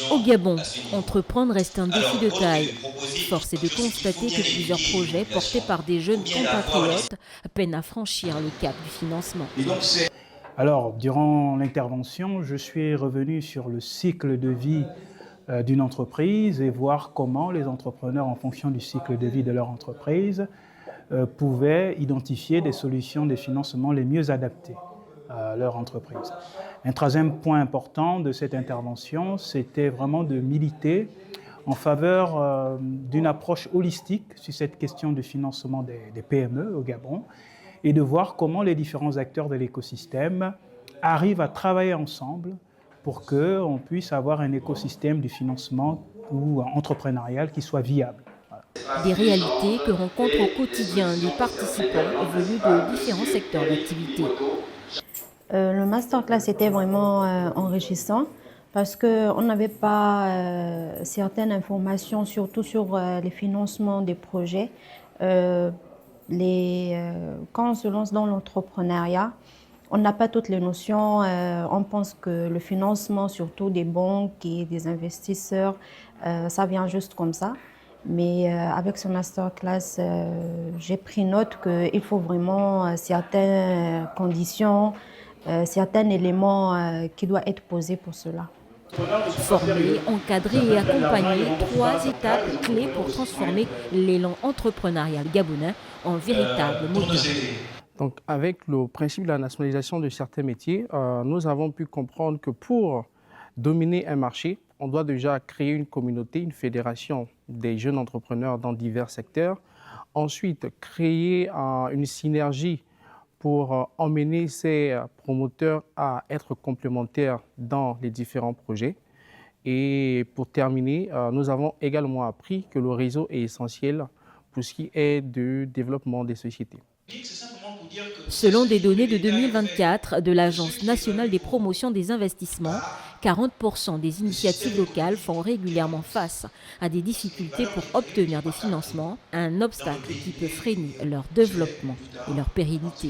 Au Gabon, entreprendre reste un défi de taille. Force est de constater que plusieurs projets portés par des jeunes compatriotes peinent à franchir le cap du financement. Alors, durant l'intervention, je suis revenu sur le cycle de vie d'une entreprise et voir comment les entrepreneurs, en fonction du cycle de vie de leur entreprise, pouvaient identifier des solutions de financement les mieux adaptées à leur entreprise. Un troisième point important de cette intervention, c'était vraiment de militer en faveur d'une approche holistique sur cette question du financement des PME au Gabon et de voir comment les différents acteurs de l'écosystème arrivent à travailler ensemble pour qu'on puisse avoir un écosystème du financement ou entrepreneurial qui soit viable. Des réalités que rencontrent au quotidien les participants venus de différents secteurs d'activité. Le masterclass était vraiment enrichissant parce qu'on n'avait pas certaines informations, surtout sur les financements des projets. Quand on se lance dans l'entrepreneuriat, on n'a pas toutes les notions. On pense que le financement, surtout des banques et des investisseurs, ça vient juste comme ça. Mais avec ce masterclass, j'ai pris note qu'il faut vraiment certaines conditions, certains éléments qui doivent être posés pour cela. Former, encadrer et accompagner, 3 étapes clés pour transformer l'élan entrepreneurial gabonais en véritable moteur. Donc, avec le principe de la nationalisation de certains métiers, nous avons pu comprendre que pour dominer un marché, on doit déjà créer une communauté, une fédération des jeunes entrepreneurs dans divers secteurs. Ensuite, créer une synergie pour emmener ces promoteurs à être complémentaires dans les différents projets. Et pour terminer, nous avons également appris que le réseau est essentiel pour ce qui est du développement des sociétés. Selon des données de 2024 de l'Agence nationale des promotions des investissements, 40% des initiatives locales font régulièrement face à des difficultés pour obtenir des financements, un obstacle qui peut freiner leur développement et leur pérennité.